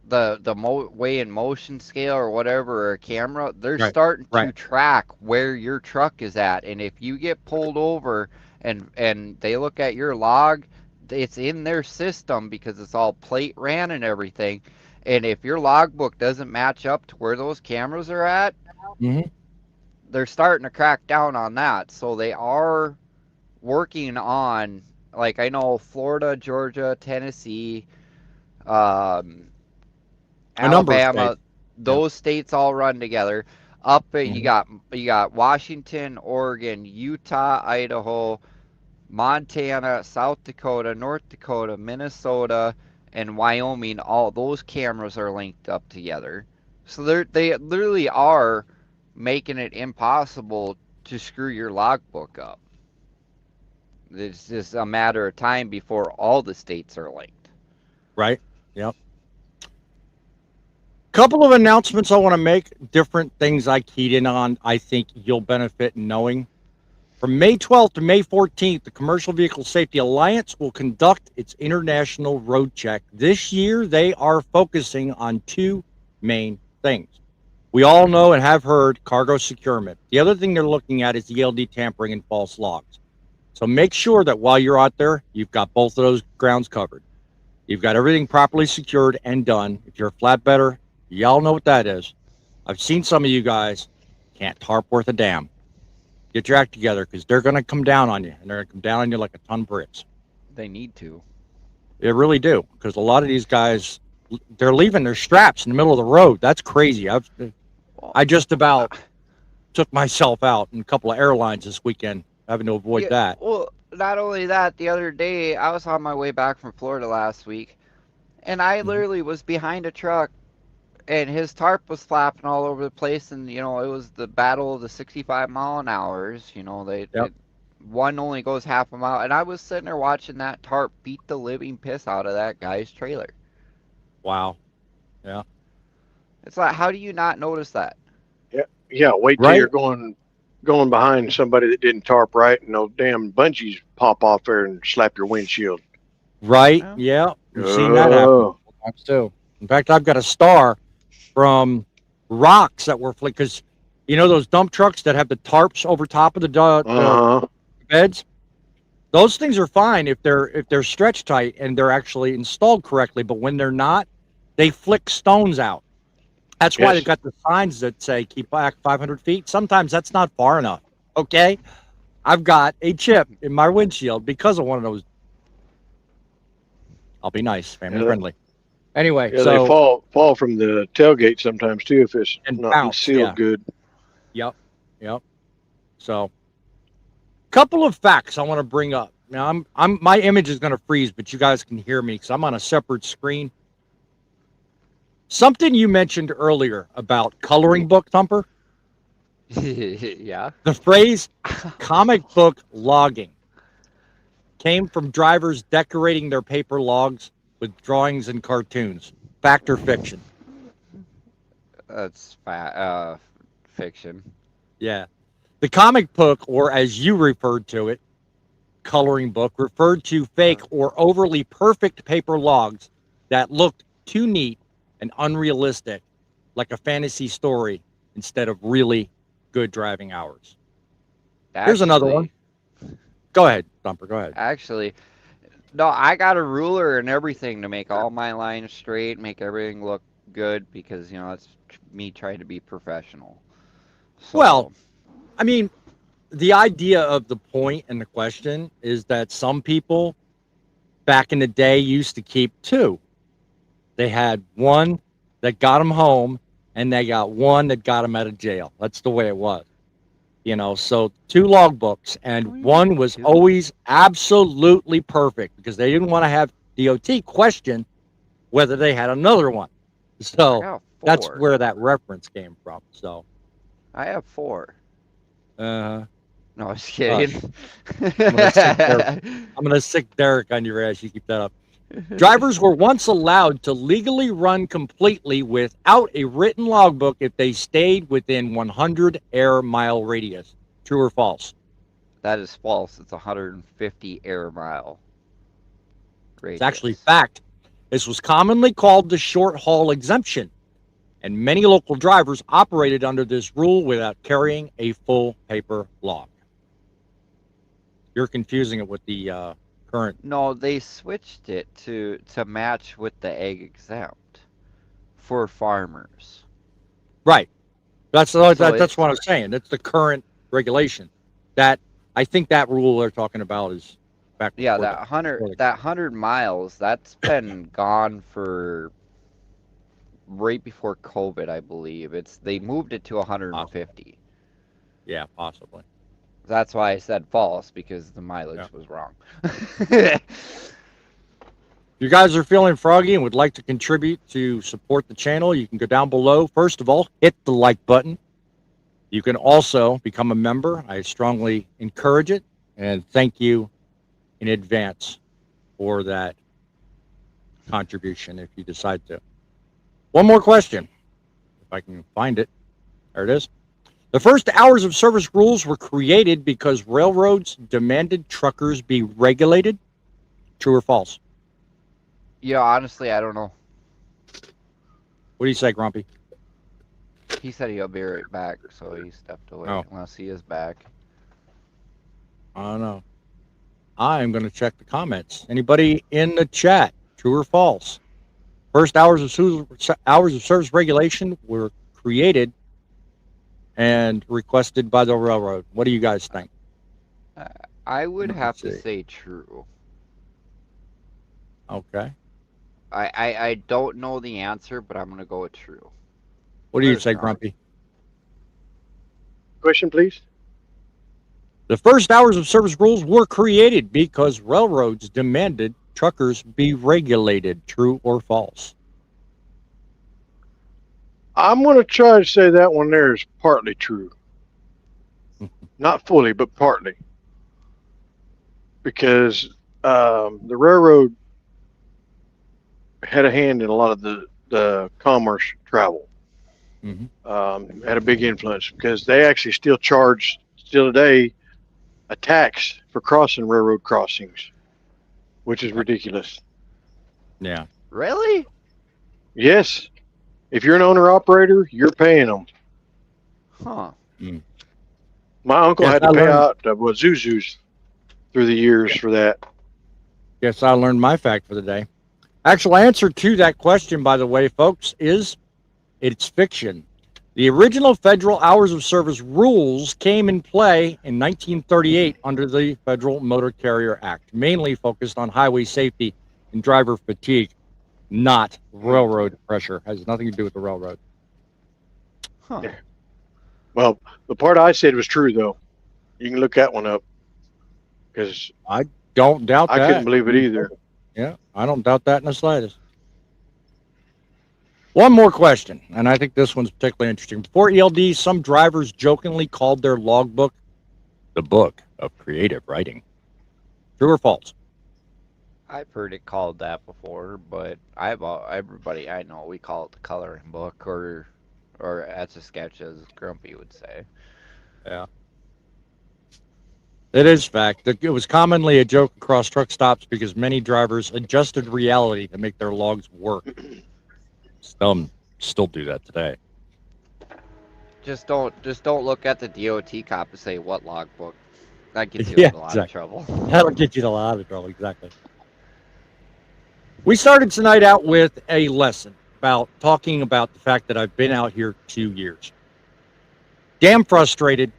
the weigh in motion scale or whatever, or a camera, they're starting to track where your truck is at, and if you get pulled over and they look at your log, it's in their system because it's all plate ran and everything. And if your logbook doesn't match up to where those cameras are at, they're starting to crack down on that. So they are working on, like, I know Florida, Georgia, Tennessee, Alabama, those states all run together. Up you got Washington, Oregon, Utah, Idaho, Montana, South Dakota, North Dakota, Minnesota, and Wyoming. All those cameras are linked up together. So they literally are making it impossible to screw your logbook up. It's just a matter of time before all the states are linked. Right. Yep. Couple of announcements I want to make. Different things I keyed in on. I think you'll benefit in knowing. From May 12th to May 14th, the Commercial Vehicle Safety Alliance will conduct its International Road Check. This year, they are focusing on two main things. We all know and have heard cargo securement. The other thing they're looking at is ELD tampering and false logs. So make sure that while you're out there, you've got both of those grounds covered. You've got everything properly secured and done. If you're a flatbedder, y'all know what that is. I've seen some of you guys can't tarp worth a damn. Get your act together, because they're going to come down on you, and they're going to come down on you like a ton of bricks. They need to. They really do, because a lot of these guys, they're leaving their straps in the middle of the road. That's crazy. I just about took myself out in a couple of airlines this weekend, having to avoid that. Well, not only that, the other day, I was on my way back from Florida last week, and I literally was behind a truck, and his tarp was flapping all over the place, and, it was the battle of the 65 mile an hours. One only goes half a mile, and I was sitting there watching that tarp beat the living piss out of that guy's trailer. Wow. Yeah. It's like, how do you not notice that? Yeah. Wait till you're going behind somebody that didn't tarp right, and those damn bungees pop off there and slap your windshield. Right. Yeah. We've seen that happen times too. In fact, I've got a star from rocks that were because those dump trucks that have the tarps over top of the beds. Those things are fine if they're stretch tight and they're actually installed correctly. But when they're not, they flick stones out. That's why they've got the signs that say keep back 500 feet. Sometimes that's not far enough. Okay, I've got a chip in my windshield because of one of those. I'll be nice, family friendly. Anyway, so they fall from the tailgate sometimes too if it's not sealed good. Yep. So, couple of facts I want to bring up. Now, my image is going to freeze, but you guys can hear me because I'm on a separate screen. Something you mentioned earlier about coloring book, Thumper. Yeah. The phrase comic book logging came from drivers decorating their paper logs with drawings and cartoons. Fact or fiction? That's fiction. Yeah. The comic book, or as you referred to it, coloring book, referred to fake or overly perfect paper logs that looked too neat and unrealistic, like a fantasy story, instead of really good driving hours. Here's another one. Go ahead, Thumper. Go ahead. Actually, no, I got a ruler and everything to make all my lines straight, make everything look good, because, it's me trying to be professional. So, well, I mean, the idea of the point and the question is that some people back in the day used to keep two. They had one that got them home, and they got one that got them out of jail. That's the way it was. So two logbooks, and one was always absolutely perfect because they didn't want to have DOT question whether they had another one. So that's where that reference came from. So I have 4. No, I was kidding. I'm gonna sick Derek on your ass. You keep that up. Drivers were once allowed to legally run completely without a written logbook if they stayed within 100 air mile radius. True or false? That is false. It's 150 air mile radius. It's actually fact. This was commonly called the short haul exemption, and many local drivers operated under this rule without carrying a full paper log. You're confusing it with the current. No, they switched it to match with the ag exempt for farmers. Right. That's what I'm saying. That's the current regulation. That I think that rule they're talking about is back. Yeah, that 100 miles. That's been gone for right before COVID, I believe. They moved it to 150. Yeah, possibly. That's why I said false, because the mileage was wrong. If you guys are feeling froggy and would like to contribute to support the channel, you can go down below. First of all, hit the like button. You can also become a member. I strongly encourage it, and thank you in advance for that contribution if you decide to. One more question, if I can find it. There it is. The first hours of service rules were created because railroads demanded truckers be regulated. True or false? Yeah, honestly, I don't know. What do you say, Grumpy? He said he'll be right back, so he stepped away. Oh. Unless he is back. I don't know. I am going to check the comments. Anybody in the chat? True or false? First hours of service regulation were created and requested by the railroad. What do you guys think? I would Let me have to see. say true. Okay. I don't know the answer, but I'm gonna go with true. What do you Where's say, Grumpy? Grumpy? Question, please. The first hours of service rules were created because railroads demanded truckers be regulated. True or false? I'm going to try to say that one there is partly true. Not fully, but partly. Because the railroad had a hand in a lot of the commerce travel. Mm-hmm. Had a big influence because they actually still charge, still today, a tax for crossing railroad crossings, which is ridiculous. Yeah. Really? Yes. If you're an owner-operator, you're paying them. Huh. My uncle Yes, had to I pay learned- out Zuzus through the years for that. Guess I learned my fact for the day. Actual answer to that question, by the way, folks, is it's fiction. The original federal hours of service rules came in play in 1938 under the Federal Motor Carrier Act, mainly focused on highway safety and driver fatigue, not railroad pressure. Has nothing to do with the railroad. Huh. Yeah. Well, the part I said was true, though. You can look that one up because Don't doubt I that. couldn't believe it either. Yeah, I don't doubt that in the slightest. One more question, and I think this one's particularly interesting. Before ELD, some drivers jokingly called their logbook the book of creative writing. True or false? I've heard it called that before, but everybody I know we call it the coloring book or etch a sketch, as Grumpy would say. Yeah. It is fact. It was commonly a joke across truck stops because many drivers adjusted reality to make their logs work. Some still do that today. Just don't look at the DOT cop and say what logbook. That gets you Yeah, in a lot exactly. of trouble. That'll get you in a lot of trouble, exactly. We started tonight out with a lesson about talking about the fact that I've been out here 2 years. Damn frustrated,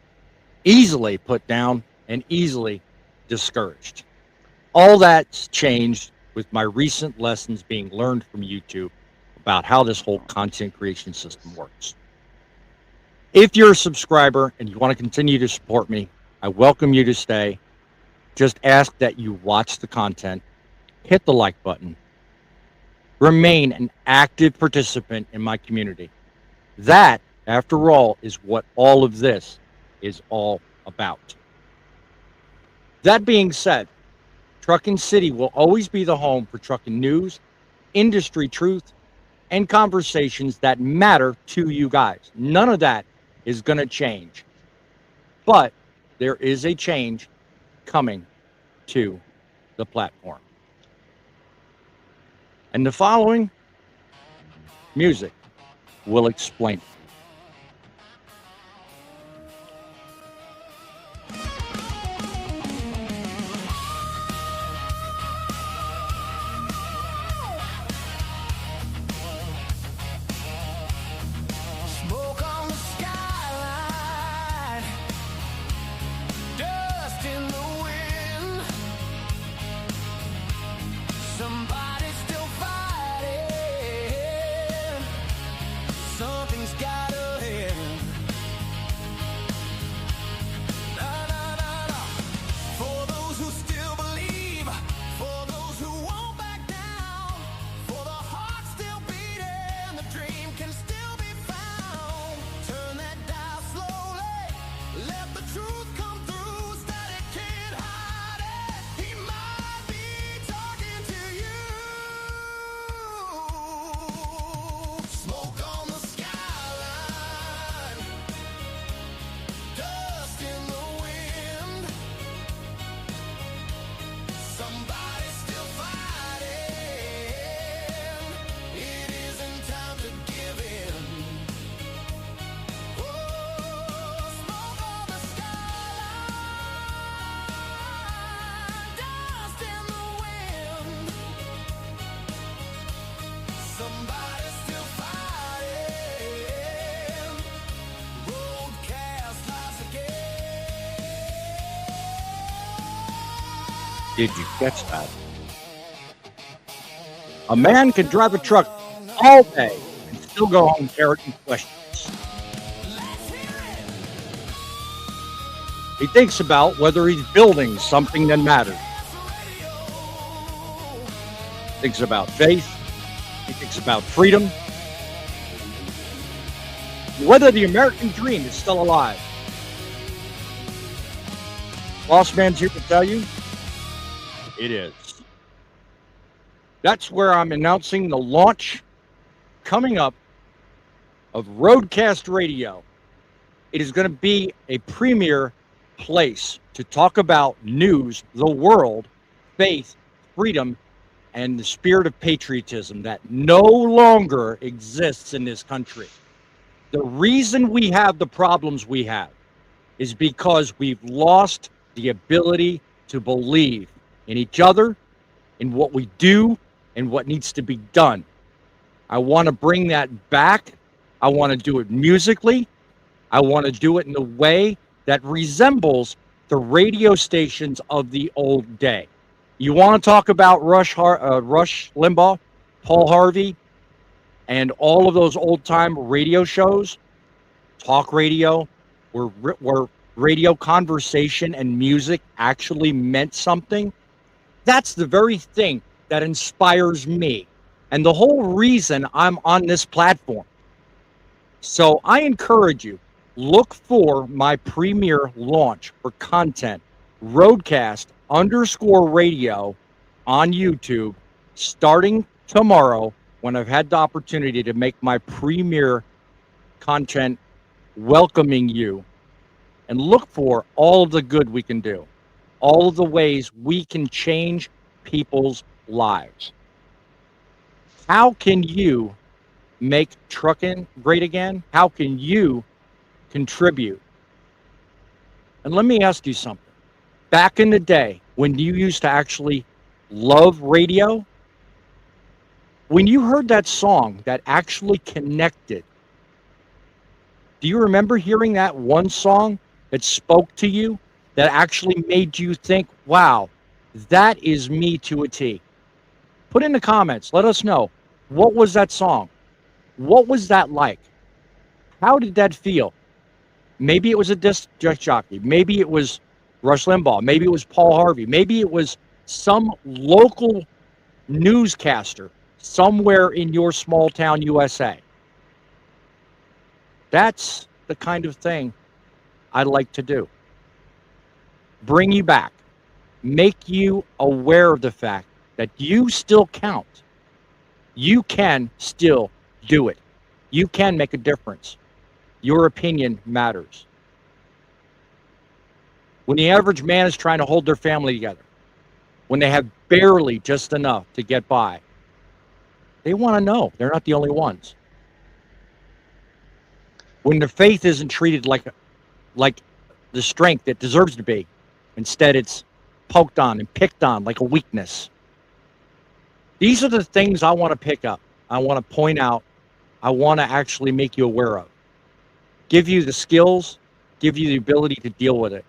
easily put down, and easily discouraged. All that's changed with my recent lessons being learned from YouTube about how this whole content creation system works. If you're a subscriber and you want to continue to support me, I welcome you to stay. Just ask that you watch the content, hit the like button, remain an active participant in my community. That, after all, is what all of this is all about. That being said, Truckin City will always be the home for trucking news, industry truth, and conversations that matter to you guys. None of that is going to change. But there is a change coming to the platform. And the following music will explain it. Smoke on the skyline, dust in the wind. Somebody's still fighting. Something's got Somebody's still fighting. It isn't time to give in. Oh, smoke on the skyline, dust in the wind. Somebody's still fighting. Broadcast lives again. Did you catch that? A man can drive a truck all day and still go home carrying questions. He thinks about whether he's building something that matters. He thinks about faith. He thinks about freedom. Whether the American dream is still alive. BossMans here to tell you, it is. That's where I'm announcing the launch coming up of Roadcast Radio. It is going to be a premier place to talk about news, the world, faith, freedom, and the spirit of patriotism that no longer exists in this country. The reason we have the problems we have is because we've lost the ability to believe in each other, in what we do, and what needs to be done. I want to bring that back. I want to do it musically. I want to do it in a way that resembles the radio stations of the old day. You want to talk about Rush Limbaugh, Paul Harvey, and all of those old-time radio shows, talk radio, where radio conversation and music actually meant something? That's the very thing that inspires me and the whole reason I'm on this platform. So I encourage you, look for my premier launch for content, Roadcast_radio on YouTube, starting tomorrow when I've had the opportunity to make my premier content welcoming you. And look for all of the good we can do, all of the ways we can change people's lives. How can you make trucking great again? How can you contribute? And let me ask you something. Back in the day, when you used to actually love radio, when you heard that song that actually connected, do you remember hearing that one song that spoke to you, that actually made you think, wow, that is me to a T? Put in the comments. Let us know. What was that song? What was that like? How did that feel? Maybe it was a disc jockey. Maybe it was Rush Limbaugh. Maybe it was Paul Harvey. Maybe it was some local newscaster somewhere in your small town USA. That's the kind of thing I like to do. Bring you back. Make you aware of the fact that you still count. You can still do it. You can make a difference. Your opinion matters. When the average man is trying to hold their family together, when they have barely just enough to get by, they want to know they're not the only ones. When their faith isn't treated like the strength it deserves to be, instead it's poked on and picked on like a weakness. These are the things I want to pick up. I want to point out. I want to actually make you aware of. Give you the skills, give you the ability to deal with it,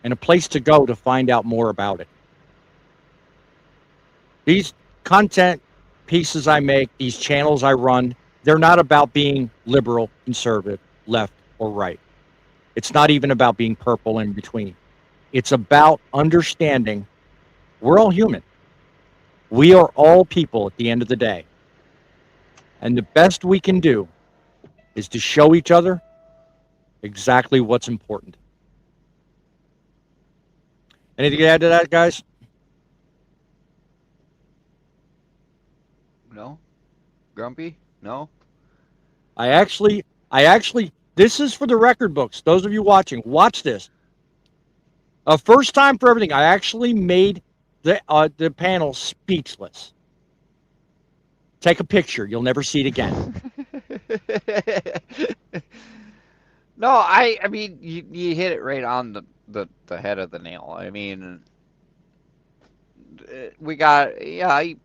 and a place to go to find out more about it. These content pieces I make, these channels I run, they're not about being liberal, conservative, left, or right. It's not even about being purple in between. It's about understanding we're all human. We are all people at the end of the day. And the best we can do is to show each other exactly what's important. Anything to add to that, guys? No? Grumpy? No? I actually, this is for the record books. Those of you watching, watch this. First time for everything. I actually made the panel speechless. Take a picture. You'll never see it again. No, I mean you hit it right on the head of the nail. I mean, we got we a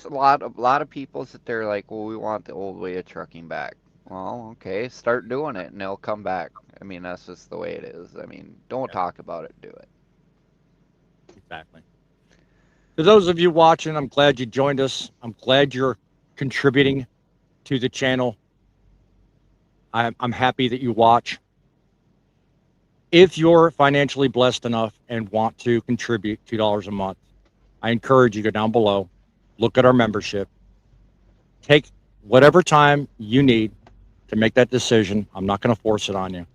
lot of people sit there like, well, we want the old way of trucking back. Well, okay, start doing it and they'll come back. I mean, that's just the way it is. I mean, don't talk about it, do it. Exactly. For those of you watching, I'm glad you joined us. I'm glad you're contributing to the channel. I'm happy that you watch. If you're financially blessed enough and want to contribute $2 a month, I encourage you to go down below, look at our membership, take whatever time you need to make that decision. I'm not going to force it on you.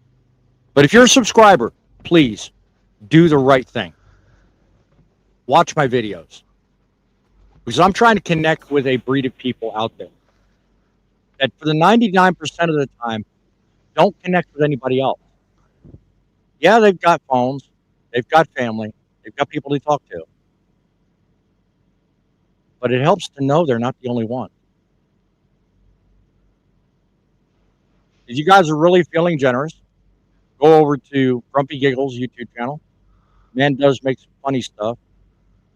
But if you're a subscriber, please do the right thing. Watch my videos. Because I'm trying to connect with a breed of people out there that for the 99% of the time don't connect with anybody else. Yeah, they've got phones, they've got family, they've got people to talk to. But it helps to know they're not the only one. If you guys are really feeling generous, go over to Grumpy Giggles YouTube channel. Man does make some funny stuff,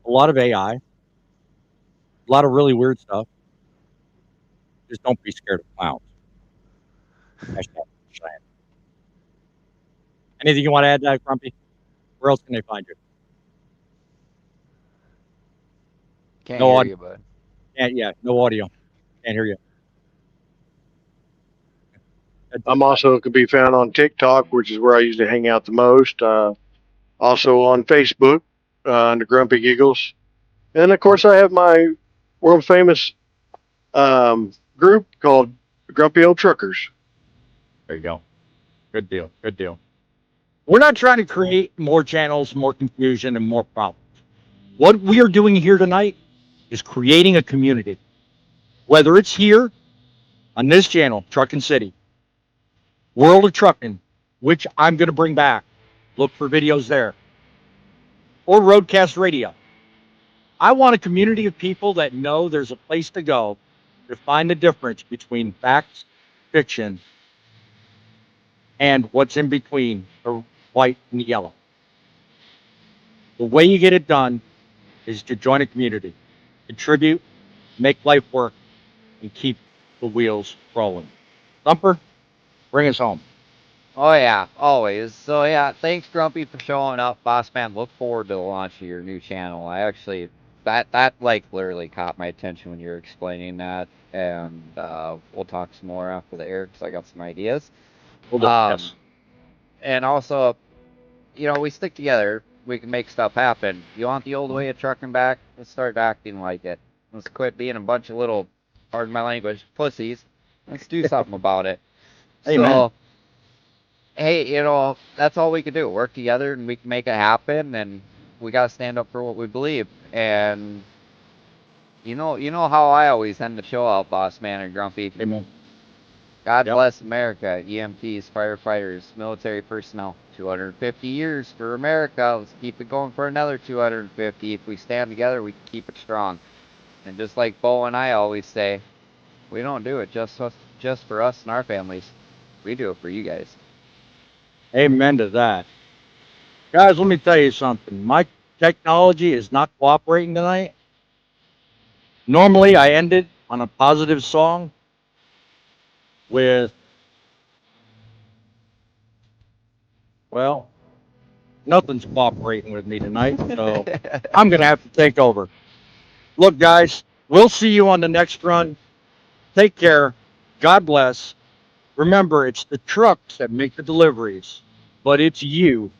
a lot of AI, a lot of really weird stuff. Just don't be scared of clowns. Hashtag Cheyenne. Anything you want to add to that, Grumpy? Where else can they find you? Can't No hear audio. you, bud. Yeah, no audio. Can't hear you. I'm also can be found on TikTok, which is where I usually hang out the most. Also on Facebook under Grumpy Giggles, and of course I have my world famous group called Grumpy Old Truckers. There you go. Good deal. Good deal. We're not trying to create more channels, more confusion, and more problems. What we are doing here tonight is creating a community. Whether it's here on this channel, Truckin City, World of Truckin, which I'm going to bring back. Look for videos there. Or Roadcast Radio. I want a community of people that know there's a place to go to find the difference between facts, fiction, and what's in between the white and the yellow. The way you get it done is to join a community, contribute, make life work, and keep the wheels rolling. Thumper, bring us home. Oh yeah, always. So yeah, thanks Grumpy for showing up, boss man. Look forward to the launch of your new channel. I actually that like literally caught my attention when you were explaining that, and we'll talk some more after the air because I got some ideas. We'll do. Um, Yes. and also, we stick together. We can make stuff happen. You want the old way of trucking back? Let's start acting like it. Let's quit being a bunch of little, pardon my language, pussies. Let's do something about it. Amen. So, hey, that's all we can do. Work together and we can make it happen. And we got to stand up for what we believe. And you know how I always end the show out, boss man and Grumpy. Amen. God Yep. bless America, EMTs, firefighters, military personnel. 250 years for America. Let's keep it going for another 250. If we stand together, we can keep it strong. And just like Bo and I always say, we don't do it just for us and our families. We do it for you guys. Amen to that. Guys, let me tell you something. My technology is not cooperating tonight. Normally, I end it on a positive song with, well, nothing's cooperating with me tonight, so I'm going to have to take over. Look, guys, we'll see you on the next run. Take care. God bless. Remember, it's the trucks that make the deliveries, but it's you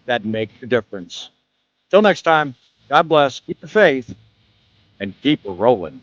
that make the difference. Till next time, God bless. Keep the faith and keep rolling.